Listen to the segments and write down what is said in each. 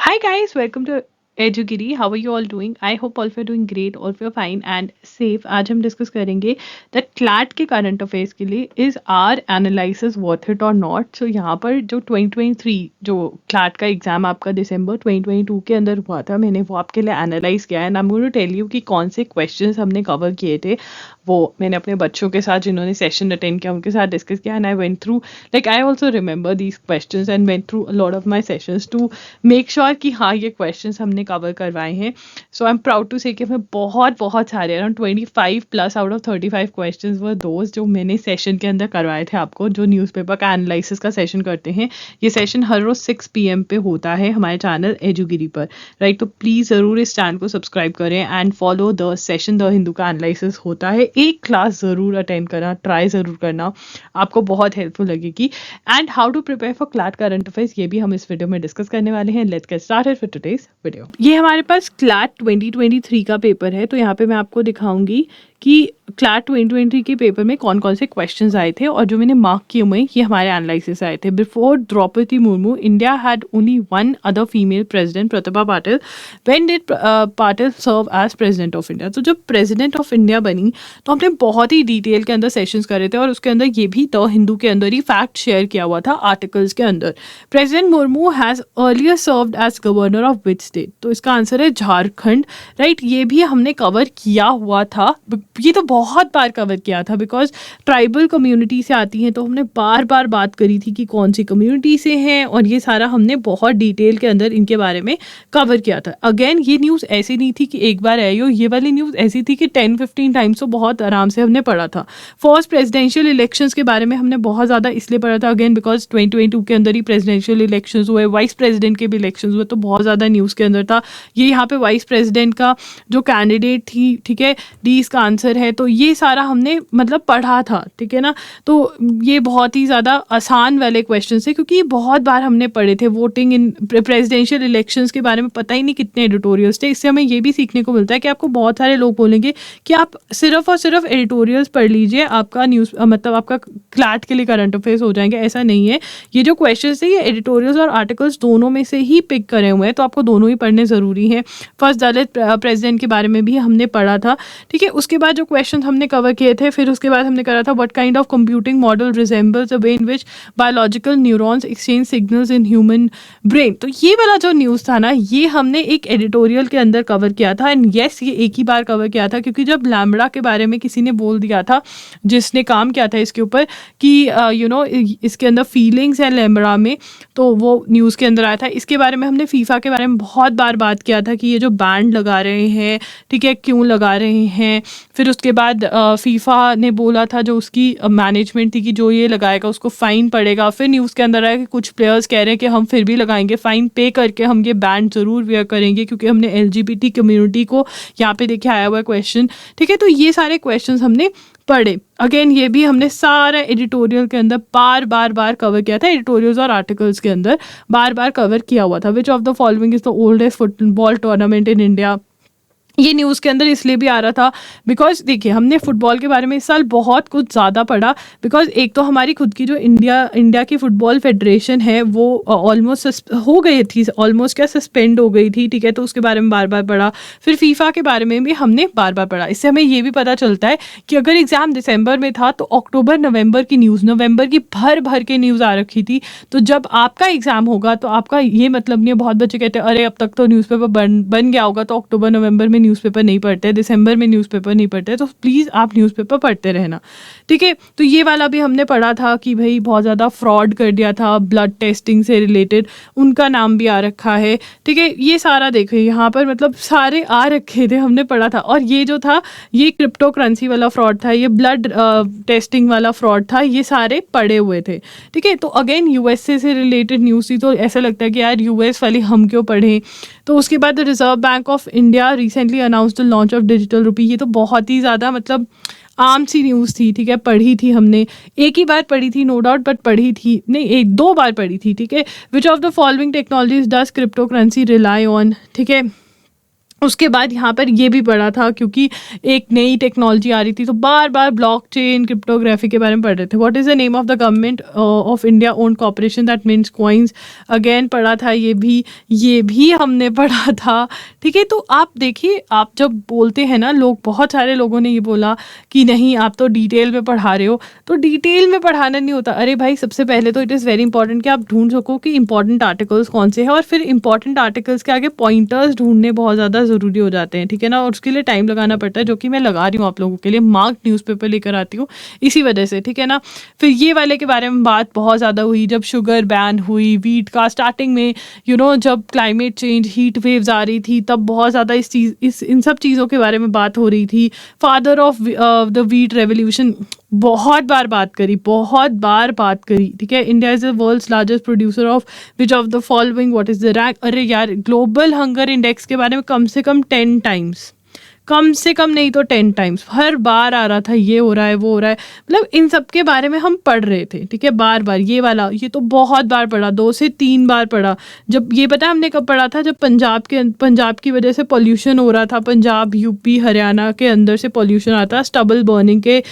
Hi guys, welcome to Edugiri. How are you all doing? I hope all of you are doing great, all of you are fine and safe. आज हम discuss करेंगे that CLAT के current affairs के लिए is our analysis worth it और not. So यहाँ पर जो 2023 जो क्लैट का एग्जाम आपका दिसंबर 2022 के अंदर हुआ था, मैंने वो आपके लिए एनालाइज किया है. I am going to tell you कि कौन से क्वेश्चंस हमने कवर किए थे. वो मैंने अपने बच्चों के साथ जिन्होंने सेशन अटेंड किया उनके साथ डिस्कस किया and I went through like I also remember these questions and went through a lot of my sessions to make sure कि हाँ ये क्वेश्चंस हमने कवर करवाए हैं. So I am proud to say कि हमें बहुत सारे around 25 plus out of 35 questions were दोस्त जो मैंने सेशन के अंदर करवाए थे आपको, जो न्यूज़पेपर का एनालिसिस का सेशन करते हैं. ये सेशन हर रोज 6 PM पे होता है हमारे चैनल एजुगिरी पर, राइट. तो प्लीज़ ज़रूर इस चैनल को सब्सक्राइब करें and follow the session. The Hindu का एनालिसिस होता है, एक क्लास ज़रूर अटेंड करना, ट्राई ज़रूर करना, आपको बहुत हेल्पफुल लगेगी. And how to prepare for CLAT current affairs ये भी हम इस वीडियो में डिस्कस करने वाले हैं. Let's get started for today's video. ये हमारे पास क्लैट 2023 का पेपर है. तो यहाँ पे मैं आपको दिखाऊंगी कि क्लैट 2023 के पेपर में कौन कौन से क्वेश्चंस आए थे और जो मैंने मार्क किए हुए ये हमारे एनालिसिस आए थे. Before Droupadi Murmu India had only one other female president, Pratibha Patil. When did Patil serve as president of India? तो जब प्रेसिडेंट ऑफ इंडिया बनी तो हमने बहुत ही डिटेल के अंदर सेशंस करे थे और उसके अंदर ये भी द हिंदू के अंदर ही फैक्ट शेयर किया हुआ था आर्टिकल्स के अंदर. President Murmu has earlier served as governor of which state? तो इसका आंसर है झारखंड, राइट. ये भी हमने कवर किया हुआ था, ये तो बहुत बार कवर किया था बिकॉज ट्राइबल कम्युनिटी से आती हैं, तो हमने बार बार बात करी थी कि कौन सी कम्युनिटी से हैं और ये सारा हमने बहुत डिटेल के अंदर इनके बारे में कवर किया था. अगेन ये न्यूज़ ऐसी नहीं थी कि एक बार आई हो, ये वाली न्यूज़ ऐसी थी कि 10-15 टाइम्स तो बहुत आराम से हमने पढ़ा था. फर्स्ट प्रेसिडेंशियल इलेक्शंस के बारे में हमने बहुत ज़्यादा इसलिए पढ़ा था अगेन बिकॉज 2022 के अंदर ही प्रेसिडेंशियल इलेक्शंस हुए, वाइस प्रेसिडेंट के भी इलेक्शंस हुए, तो बहुत ज़्यादा न्यूज़ के अंदर था. ये यहाँ पे वाइस प्रेसिडेंट का जो कैंडिडेट थी, ठीक है, डी इसका आंसर है. तो ये सारा हमने मतलब पढ़ा था, ठीक है ना. तो ये बहुत ही ज़्यादा आसान वाले क्वेश्चन थे क्योंकि बहुत बार हमने पढ़े थे. वोटिंग इन प्रेसिडेंशियल इलेक्शंस के बारे में पता ही नहीं कितने एडिटोरियल्स थे. इससे हमें ये भी सीखने को मिलता है कि आपको बहुत सारे लोग बोलेंगे कि आप सिर्फ और सिर्फ एडिटोरियल्स पढ़ लीजिए, आपका न्यूज़ मतलब आपका क्लैट के लिए करंट अफेयर्स हो जाएंगे. ऐसा नहीं है. ये जो क्वेश्चन थे ये एडिटोरियल्स और आर्टिकल्स दोनों में से ही पिक करे हुए हैं, तो आपको दोनों ही पढ़ने ज़रूरी हैं. फर्स्ट दलित प्रेसिडेंट के बारे में भी हमने पढ़ा था, ठीक है. उसके बाद जो क्वेश्चन हमने कवर किए थे, फिर उसके बाद हमने करा था what kind of computing model resembles the way in which biological neurons exchange signals in human brain. तो ये वाला जो न्यूज़ था ना, ये हमने एक एडिटोरियल के अंदर कवर किया था. एंड येस, ये एक ही बार कवर किया था क्योंकि जब लैम्बडा के बारे में किसी ने बोल दिया था, जिसने काम किया था इसके ऊपर कि इसके अंदर फीलिंग्स है लैम्बडा में, तो वो न्यूज़ के अंदर आया था. इसके बारे में हमने फीफा के बारे में बहुत बार बात किया था कि ये जो बैंड लगा रहे हैं, ठीक है, क्यों लगा रहे हैं. फिर उसके बाद फीफा ने बोला था, जो उसकी मैनेजमेंट थी, कि जो ये लगाएगा उसको फ़ाइन पड़ेगा. फिर न्यूज़ के अंदर आया कि कुछ प्लेयर्स कह रहे हैं कि हम फिर भी लगाएंगे, फ़ाइन पे करके हम ये बैंड ज़रूर वेयर करेंगे क्योंकि हमने LGBT कम्युनिटी को यहाँ पे देखे आया हुआ है क्वेश्चन, ठीक है. तो ये सारे क्वेश्चन हमने पढ़े. अगेन ये भी हमने सारा एडिटोरियल के अंदर बार कवर किया था, एडिटोरियल्स और आर्टिकल्स के अंदर बार कवर किया हुआ था. विच of the following is the oldest football tournament in India? ये न्यूज़ के अंदर इसलिए भी आ रहा था बिकॉज देखिए हमने फुटबॉल के बारे में इस साल बहुत कुछ ज़्यादा पढ़ा. बिकॉज एक तो हमारी खुद की जो इंडिया की फुटबॉल फेडरेशन है वो ऑलमोस्ट हो गई थी, ऑलमोस्ट क्या सस्पेंड हो गई थी, ठीक है. तो उसके बारे में बार पढ़ा. फिर फीफा के बारे में भी हमने बार पढ़ा. इससे हमें ये भी पता चलता है कि अगर एग्ज़ाम दिसंबर में था तो अक्टूबर नवंबर की न्यूज़, नवंबर की भर के न्यूज़ आ रखी थी. तो जब आपका एग्ज़ाम होगा तो आपका ये मतलब नहीं है. बहुत बच्चे कहते हैं अरे अब तक तो न्यूज़पेपर बन गया होगा, तो अक्टूबर नवंबर में न्यूज़पेपर नहीं पढ़ते, दिसंबर में न्यूज़पेपर नहीं पढ़ते. तो प्लीज़ आप न्यूज़पेपर पढ़ते रहना, ठीक है. तो ये वाला भी हमने पढ़ा था कि भाई बहुत ज़्यादा फ्रॉड कर दिया था ब्लड टेस्टिंग से रिलेटेड, उनका नाम भी आ रखा है, ठीक है. ये सारा देखो यहाँ पर मतलब सारे आ रखे थे, हमने पढ़ा था. और ये जो था ये क्रिप्टो करेंसी वाला फ्रॉड था, ये ब्लड टेस्टिंग वाला फ्रॉड था, ये सारे पढ़े हुए थे, ठीक है. तो अगेन USA से रिलेटेड न्यूज़ थी, तो ऐसा लगता है कि यार US वाली हम क्यों पढ़ें. तो उसके बाद reserve bank of India recently announce the launch of digital rupee. ये तो बहुत ही ज़्यादा मतलब आम सी न्यूज़ थी, ठीक है. पढ़ी थी हमने, एक ही बार पढ़ी थी नो डाउट, बट पढ़ी थी नहीं, एक दो बार पढ़ी थी, ठीक है. विच of the following technologies does crypto currency rely on, ठीक है. उसके बाद यहाँ पर ये भी पढ़ा था, क्योंकि एक नई टेक्नोलॉजी आ रही थी तो बार बार ब्लॉकचेन क्रिप्टोग्राफी के बारे में पढ़ रहे थे. What is the name of the government of India own corporation that means coins, again पढ़ा था ये भी हमने पढ़ा था. ठीक है, तो आप देखिए, आप जब बोलते हैं ना, लोग, बहुत सारे लोगों ने ये बोला कि नहीं आप तो डिटेल में पढ़ा रहे हो. तो डिटेल में पढ़ाना नहीं होता. अरे भाई, सबसे पहले तो इट इज़ वेरी इंपॉर्टेंट कि आप ढूंढ सको कि इंपॉर्टेंट आर्टिकल्स कौन से हैं, और फिर इंपॉर्टेंट आर्टिकल्स के आगे पॉइंटर्स ढूंढने बहुत ज़्यादा ज़रूरी हो जाते हैं. ठीक है ना, और उसके लिए टाइम लगाना पड़ता है, जो कि मैं लगा रही हूँ आप लोगों के लिए. मार्क न्यूज़पेपर लेकर आती हूँ इसी वजह से. ठीक है ना, फिर ये वाले के बारे में बात बहुत ज़्यादा हुई जब शुगर बैन हुई, वीट का स्टार्टिंग में, जब क्लाइमेट चेंज, हीट वेव्स आ रही थी, तब बहुत ज़्यादा इन सब चीज़ों के बारे में बात हो रही थी. Father of the wheat revolution, बहुत बार बात करी. ठीक है, India is the world's largest producer of which of the following, what is the rank. अरे यार, ग्लोबल हंगर इंडेक्स के बारे में कम से कम 10 टाइम्स, कम से कम नहीं तो 10 टाइम्स हर बार आ रहा था, ये हो रहा है, वो हो रहा है. मतलब इन सब के बारे में हम पढ़ रहे थे. ठीक है, बार बार ये वाला, ये तो बहुत बार पढ़ा, 2 से 3 बार पढ़ा. जब ये पता है हमने कब पढ़ा था, जब पंजाब की वजह से पॉल्यूशन हो रहा था. पंजाब, यूपी, हरियाणा के अंदर से पॉल्यूशन आता है स्टबल बर्निंग के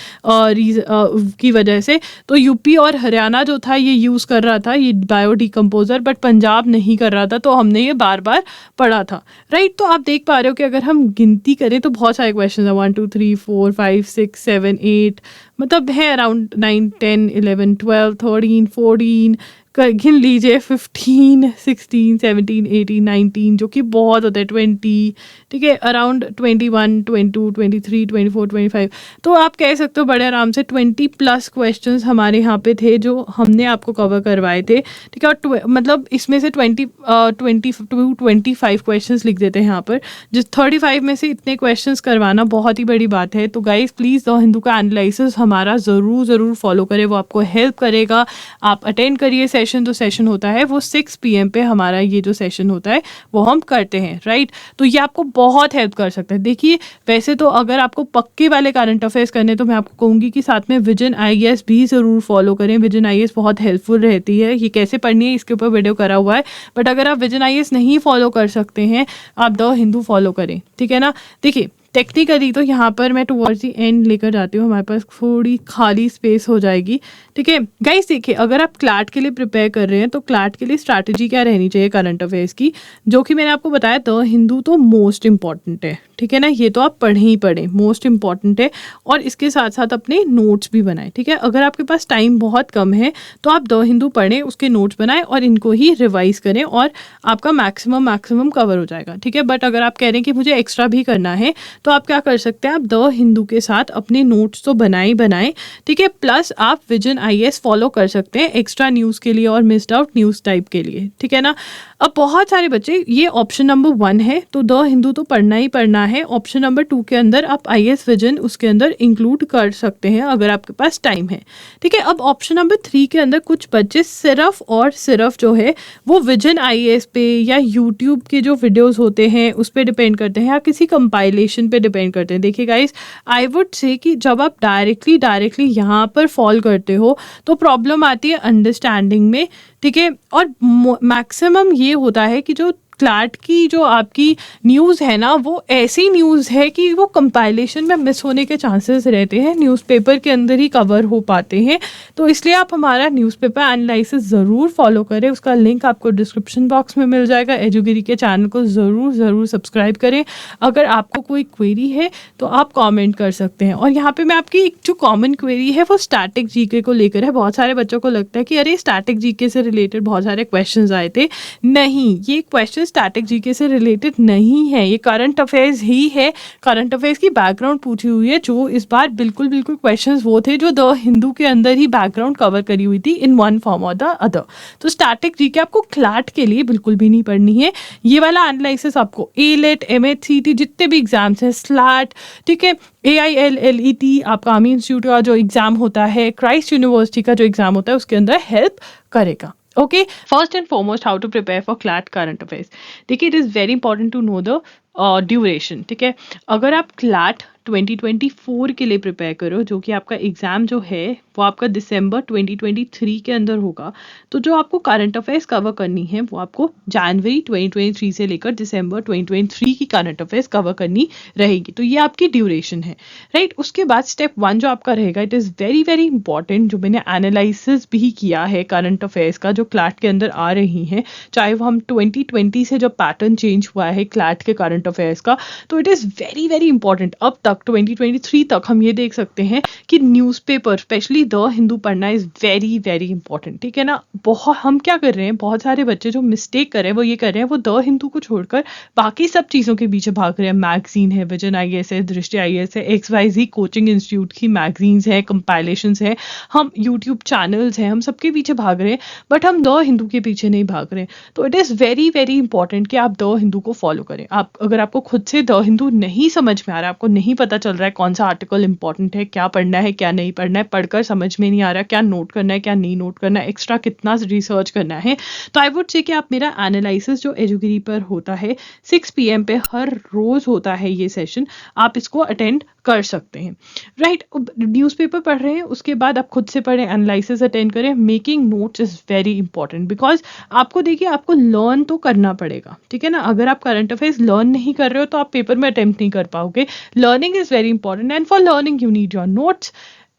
की वजह से. तो यूपी और हरियाणा जो था ये यूज़ कर रहा था ये बायो डिकम्पोजर, बट पंजाब नहीं कर रहा था. तो हमने ये बार बार पढ़ा था. राइट, तो आप देख पा रहे हो कि अगर हम गिनती करें तो बहुत सारे क्वेश्चन है. 1 2 3 4 5 6 7 8, मतलब है अराउंड 9 10 11 12 13 14, गिन लीजिए, 15 16 17 18 19, जो कि बहुत होता है, 20. ठीक है, अराउंड 21 22 23 24 25. तो आप कह सकते हो बड़े आराम से 20+ क्वेश्चंस हमारे यहाँ पे थे जो हमने आपको कवर करवाए थे. ठीक है, और मतलब इसमें से 25 क्वेश्चंस लिख देते हैं यहाँ पर. जिस 35 में से इतने क्वेश्चंस करवाना बहुत ही बड़ी बात है. तो गाइज प्लीज़ द हिंदू का एनालिसिस हमारा ज़रूर फॉलो करें, वो आपको हेल्प करेगा. आप अटेंड करिए जो सेशन होता है वो 6 PM पे हमारा ये जो सेशन होता है वो हम करते हैं. राइट, तो ये आपको बहुत हेल्प कर सकता है. देखिए, वैसे तो अगर आपको पक्के वाले करंट अफेयर्स करने तो मैं आपको कहूँगी कि साथ में विजन IAS भी ज़रूर फॉलो करें. विजन IAS बहुत हेल्पफुल रहती है. ये कैसे पढ़नी है इसके ऊपर वीडियो करा हुआ है, बट अगर आप विजन IAS नहीं फॉलो कर सकते हैं, आप द हिंदू फॉलो करें. ठीक है ना. देखिए, टेक्निकली तो यहाँ पर मैं टुवर्ड्स दी एंड लेकर जाती हूँ, हमारे पास थोड़ी खाली स्पेस हो जाएगी. ठीक है गाइस, देखिए, अगर आप क्लैट के लिए प्रिपेयर कर रहे हैं तो क्लैट के लिए स्ट्रैटेजी क्या रहनी चाहिए करंट अफेयर्स की, जो कि मैंने आपको बताया द हिंदू तो मोस्ट इंपॉर्टेंट है. ठीक है ना, ये तो आप पढ़ें ही पढ़ें, मोस्ट इंपॉर्टेंट है. और इसके साथ साथ अपने नोट्स भी बनाएं. ठीक है, अगर आपके पास टाइम बहुत कम है तो आप द हिंदू पढ़ें, उसके नोट्स बनाएं और इनको ही रिवाइज करें और आपका मैक्सिमम कवर हो जाएगा. ठीक है, बट अगर आप कह रहे हैं कि मुझे एक्स्ट्रा भी करना है तो आप क्या कर सकते हैं, आप द हिंदू के साथ अपने नोट्स तो बनाएं. ठीक है, प्लस आप विजन IAS फॉलो कर सकते हैं एक्स्ट्रा न्यूज़ के लिए और मिस्ड आउट न्यूज़ टाइप के लिए. ठीक है ना. अब बहुत सारे बच्चे, ये ऑप्शन नंबर 1 है तो द हिंदू तो पढ़ना ही पढ़ना है. ऑप्शन नंबर 2 के अंदर आप IAS विजन उसके अंदर इंक्लूड कर सकते हैं अगर आपके पास टाइम है. ठीक है, अब ऑप्शन नंबर 3 के अंदर कुछ बच्चे सिर्फ और सिर्फ जो है वो विजन IAS पे या यूट्यूब के जो वीडियोज़ होते हैं उस पर डिपेंड करते हैं या किसी कंपाइलेशन पे डिपेंड करते हैं. देखिए गाइस, आई वुड से कि जब आप डायरेक्टली यहाँ पर फॉल करते हो तो प्रॉब्लम आती है अंडरस्टैंडिंग में. ठीक है, और मैक्सिमम ये होता है कि जो क्लैट की जो आपकी न्यूज़ है ना, वो ऐसी न्यूज़ है कि वो कंपाइलेशन में मिस होने के चांसेस रहते हैं, न्यूज़पेपर के अंदर ही कवर हो पाते हैं. तो इसलिए आप हमारा न्यूज़पेपर एनालिसिस ज़रूर फॉलो करें. उसका लिंक आपको डिस्क्रिप्शन बॉक्स में मिल जाएगा. एजुगिरी के चैनल को ज़रूर सब्सक्राइब करें. अगर आपको कोई क्वेरी है तो आप कॉमेंट कर सकते हैं. और यहाँ पर मैं आपकी एक जो कॉमन क्वेरी है वो स्टैटिक GK को लेकर है. बहुत सारे बच्चों को लगता है कि अरे स्टैटिक GK से रिलेटेड बहुत सारे क्वेश्चन आए थे. नहीं, ये क्वेश्चन स्टैटिक GK से रिलेटेड नहीं है, ये करंट अफेयर्स ही है. करंट अफेयर्स की बैकग्राउंड पूछी हुई है, जो इस बार बिल्कुल क्वेश्चंस वो थे जो द हिंदू के अंदर ही बैकग्राउंड कवर करी हुई थी इन वन फॉर्म और द अदर. तो स्टैटिक GK आपको क्लैट के लिए बिल्कुल भी नहीं पढ़नी है. ये वाला एनालिसिस आपको ALET, MHCT जितने भी एग्जाम्स हैं, स्लैट, ठीक है, AILLET आपका आर्मी इंस्टीट्यूट का जो एग्जाम होता है, क्राइस्ट यूनिवर्सिटी का जो एग्जाम होता है, उसके अंदर हेल्प करेगा. Okay, first and foremost, how to prepare for CLAT current affairs. देखिए, it is very important to know the duration, ठीक है। अगर आप क्लैट 2024 के लिए प्रिपेयर करो, जो कि आपका एग्जाम जो है वो आपका दिसंबर 2023 के अंदर होगा, तो जो आपको करंट अफेयर्स कवर करनी है वो आपको जनवरी 2023 से लेकर दिसंबर 2023 की करंट अफेयर्स कवर करनी रहेगी। तो ये आपकी ड्यूरेशन है, राइट। उसके बाद स्टेप 1 जो आपका रहेगा, it is very very important, जो मैंने एनालिसिस भी किया है करंट अफेयर्स का जो क्लैट के अंदर आ रही हैं, चाहे वो हम 2020 से जब पैटर्न चेंज हुआ है क्लैट के करंट अफेयर्स का, तो it is very very important. अब तक 2023 तक हम ये देख सकते हैं कि न्यूज़पेपर स्पेशली द हिंदू पढ़ना इज़ वेरी वेरी इंपॉर्टेंट, ठीक है ना। बहुत हम क्या कर रहे हैं, बहुत सारे बच्चे जो मिस्टेक कर रहे हैं वो ये कर रहे हैं, वो द हिंदू को छोड़कर बाकी सब चीज़ों के पीछे भाग रहे हैं। मैगजीन है, विजन IAS है, दृष्टि IAS है, XYZ कोचिंग इंस्टीट्यूट की मैगजीन्स है, कंपाइलेशंस है, हम यूट्यूब चैनल्स हैं, हम सबके पीछे भाग रहे हैं, बट हम द हिंदू के पीछे नहीं भाग रहे हैं। तो it is very very important कि आप द हिंदू को फॉलो करें। आप अगर आपको खुद से द हिंदू नहीं समझ में आ रहा है, आपको नहीं पता चल रहा है कौन सा आर्टिकल इंपॉर्टेंट है, क्या पढ़ना है क्या नहीं पढ़ना है, पढ़कर समझ में नहीं आ रहा क्या नोट करना है क्या नहीं नोट करना है, एक्स्ट्रा कितना रिसर्च करना है, तो आई वुड से कि आप मेरा एनालिसिस जो एजुगिरी पर होता है 6 PM पे हर रोज होता है ये सेशन, आप इसको अटेंड कर सकते हैं, राइट। न्यूज़पेपर पढ़ रहे हैं, उसके बाद आप खुद से पढ़ें, एनालिसिस अटेंड करें, making notes is very important, because आपको देखिए आपको लर्न तो करना पड़ेगा, ठीक है ना। अगर आप करंट अफेयर्स लर्न नहीं कर रहे हो तो आप पेपर में अटेम्प्ट नहीं कर पाओगे। Learning is very important, and for learning you need your notes,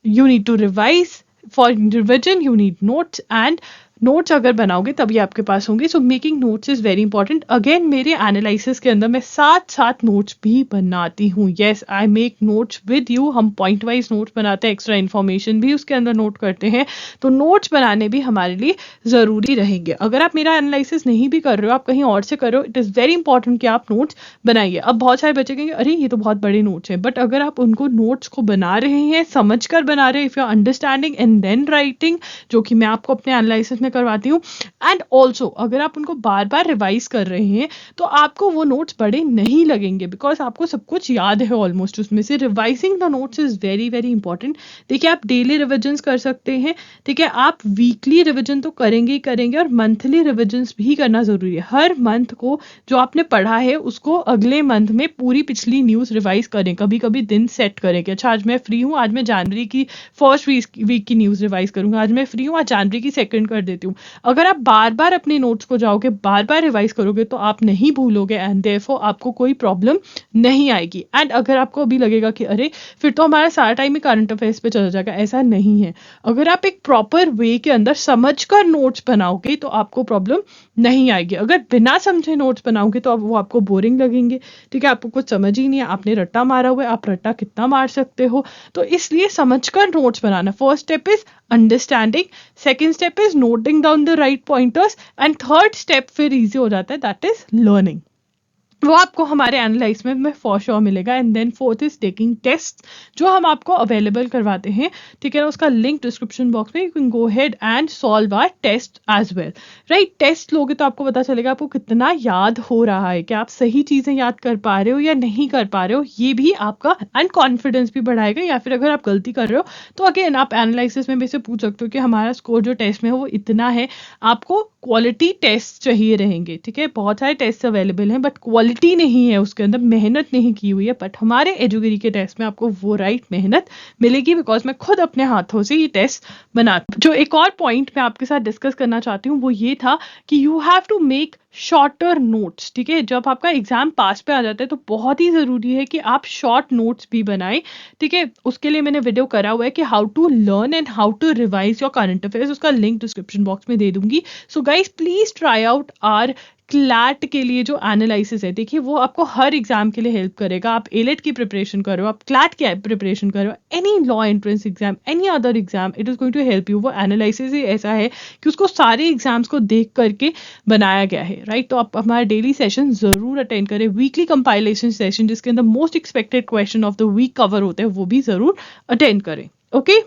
you need to revise. For revision you need notes, and notes अगर बनाओगे तभी आपके पास होंगे। So making notes is very important. Again मेरे एनालिसिस के अंदर मैं साथ साथ नोट्स भी बनाती हूँ। Yes, I make notes with you. हम पॉइंट वाइज नोट्स बनाते हैं, एक्स्ट्रा इन्फॉर्मेशन भी उसके अंदर नोट करते हैं। तो नोट्स बनाने भी हमारे लिए ज़रूरी रहेंगे। अगर आप मेरा एनालिसिस नहीं भी कर रहे हो, आप कहीं और से कर रहे हो, इट इज़ वेरी इंपॉर्टेंट कि आप नोट्स बनाइए। अब बहुत सारे बच्चे कहेंगे अरे ये तो बहुत बड़े नोट्स हैं, बट अगर आप उनको नोट्स को बना रहे हैं, समझ कर बना रहे हैं, if you are understanding and then writing, जो कि मैं आपको अपने एनालिसिस में करवाती हूँ, एंड ऑल्सो अगर आप उनको बार बार रिवाइज कर रहे हैं तो आपको वो नोट्स बड़े नहीं लगेंगे, बिकॉज आपको सब कुछ याद है ऑलमोस्ट उसमें से। Revising the notes is very very important. देखिए आप डेली रिविजन्स कर सकते हैं, ठीक है, आप वीकली रिविजन तो करेंगे ही करेंगे, और मंथली रिविजन्स भी करना जरूरी है। हर मंथ को जो आपने पढ़ा है उसको अगले मंथ में पूरी पिछली न्यूज़ रिवाइज करें। कभी कभी दिन सेट करें कि अच्छा आज मैं फ्री हूँ, आज मैं जनवरी की फर्स्ट वीक की न्यूज़ रिवाइज करूंगा, आज मैं फ्री हूँ, आज जनवरी की सेकंड कर देती हूँ। अगर आप बार बार अपने नोट्स को जाओगे, बार बार रिवाइज करोगे, तो आप नहीं भूलोगे, एंड देयरफॉर आपको कोई प्रॉब्लम नहीं आएगी। एंड अगर आपको अभी लगेगा कि अरे फिर तो हमारा सारा टाइम ही करंट अफेयर्स पे चला जाएगा, ऐसा नहीं है। अगर आप एक प्रॉपर वे के अंदर समझकर नोट्स बनाओगे तो आपको प्रॉब्लम नहीं आएगी। अगर बिना समझे नोट्स बनाओगे तो वो आपको बोरिंग लगेंगे, ठीक है, आपको कुछ समझ ही नहीं है, आपने रट्टा मारा हुआ है, आप रट्टा कितना मार सकते हो। तो इसलिए समझकर notes banana. First step is understanding, second step is noting down the right pointers, and third step फिर इजी हो जाता है, दैट इज लर्निंग। वो आपको हमारे एनालाइज में फॉर श्योर मिलेगा। And then fourth is taking test, जो हम आपको अवेलेबल करवाते हैं, ठीक है ना, उसका लिंक डिस्क्रिप्शन बॉक्स में, you can go head and solve our test as well, right. Test लोगे तो आपको पता चलेगा आपको कितना याद हो रहा है, कि आप सही चीज़ें याद कर पा रहे हो या नहीं कर पा रहे हो, ये भी आपका एंड कॉन्फिडेंस भी बढ़ाएगा। या फिर अगर आप गलती कर रहे हो तो अगेन आप एनालिसिस में भी से पूछ सकते हो कि हमारा स्कोर जो टेस्ट में है वो इतना है। आपको क्वालिटी टेस्ट चाहिए रहेंगे, ठीक है, बहुत सारे टेस्ट अवेलेबल हैं, बट क्वालिटी नहीं है उसके अंदर, मेहनत नहीं की हुई है। बट हमारे एजुगिरी के टेस्ट में आपको वो राइट मेहनत मिलेगी, बिकॉज मैं खुद अपने हाथों से ये टेस्ट बनाती। जो एक और पॉइंट मैं आपके साथ डिस्कस करना चाहती हूँ वो ये था कि you have to make shorter notes, ठीक है। जब आपका एग्जाम पास पे आ जाता है तो बहुत ही ज़रूरी है कि आप शॉर्ट नोट्स भी बनाएं, ठीक है। उसके लिए मैंने वीडियो करा हुआ है कि how to learn and how to revise your current affairs, उसका लिंक डिस्क्रिप्शन बॉक्स में दे दूंगी। So guys please try out our CLAT के लिए जो एनालिसिस है, देखिए वो आपको हर एग्जाम के लिए हेल्प करेगा। आप एलेट की प्रिपरेशन कर रहे हो, आप क्लैट की प्रिपरेशन कर रहे हो, any law entrance exam, any other exam, it is going to help you. वो एनालिसिस ही ऐसा है कि उसको सारे एग्जाम्स को देख करके बनाया गया है, राइट। तो आप हमारा डेली सेशन ज़रूर अटेंड करें, वीकली कंपाइलेशन सेशन जिसके अंदर most expected question of the week cover होते हैं वो भी ज़रूर अटेंड करें, ओके।